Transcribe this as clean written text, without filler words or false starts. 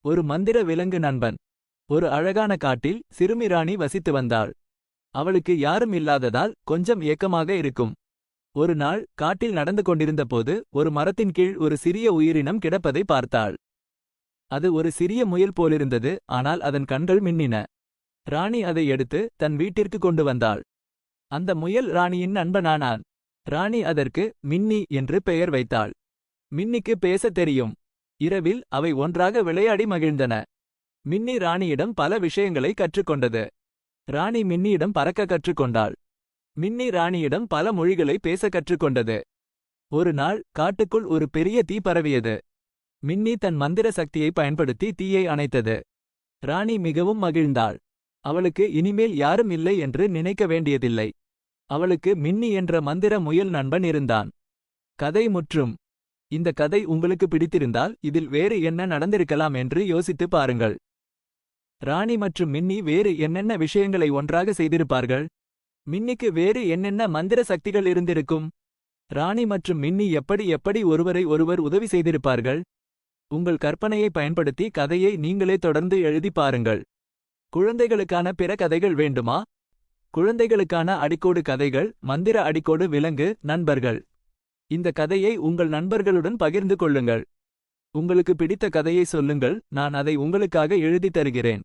ஒரு மந்திர விலங்கு நண்பன். ஒரு அழகான காட்டில் சிறுமி ராணி வசித்து வந்தாள். அவளுக்கு யாரும் இல்லாததால் கொஞ்சம் ஏக்கமாக இருக்கும். ஒரு நாள் காட்டில் நடந்து கொண்டிருந்தபோது ஒரு மரத்தின் கீழ் ஒரு சிறிய உயிரினம் கிடப்பதை பார்த்தாள். அது ஒரு சிறிய முயல் போலிருந்தது, ஆனால் அதன் கண்கள் மின்னின. ராணி அதை எடுத்து தன் வீட்டிற்கு கொண்டு வந்தாள். அந்த முயல் ராணியின் நண்பனானான். ராணி அதற்கு மின்னி என்று பெயர் வைத்தாள். மின்னிக்கு பேசத் தெரியும். இரவில் அவை ஒன்றாக விளையாடி மகிழ்ந்தன. மின்னி ராணியிடம் பல விஷயங்களை கற்றுக்கொண்டது. ராணி மின்னியிடம் பறக்க கற்றுக்கொண்டாள். மின்னி ராணியிடம் பல மொழிகளை பேச கற்றுக்கொண்டது. ஒரு நாள் காட்டுக்குள் ஒரு பெரிய தீ பரவியது. மின்னி தன் மந்திர சக்தியை பயன்படுத்தி தீயை அணைத்தது. ராணி மிகவும் மகிழ்ந்தாள். அவளுக்கு இனிமேல் யாரும் இல்லை என்று நினைக்க வேண்டியதில்லை. அவளுக்கு மின்னி என்ற மந்திர முயல் நண்பன் இருந்தான். கதை முற்றும். இந்த கதை உங்களுக்கு பிடித்திருந்தால் இதில் வேறு என்ன நடந்திருக்கலாம் என்று யோசித்து பாருங்கள். ராணி மற்றும் மின்னி வேறு என்னென்ன விஷயங்களை ஒன்றாக செய்திருப்பார்கள்? மின்னிக்கு வேறு என்னென்ன மந்திர சக்திகள் இருந்திருக்கும்? ராணி மற்றும் மின்னி எப்படி ஒருவரை ஒருவர் உதவி செய்திருப்பார்கள்? உங்கள் கற்பனையை பயன்படுத்தி கதையை நீங்களே தொடர்ந்து எழுதி பாருங்கள். குழந்தைகளுக்கான பிற கதைகள் வேண்டுமா? குழந்தைகளுக்கான அடிக்கோடு கதைகள், மந்திர அடிக்கோடு விலங்கு நண்பர்கள். இந்த கதையை உங்கள் நண்பர்களுடன் பகிர்ந்து கொள்ளுங்கள். உங்களுக்கு பிடித்த கதையை சொல்லுங்கள், நான் அதை உங்களுக்காக எழுதி தருகிறேன்.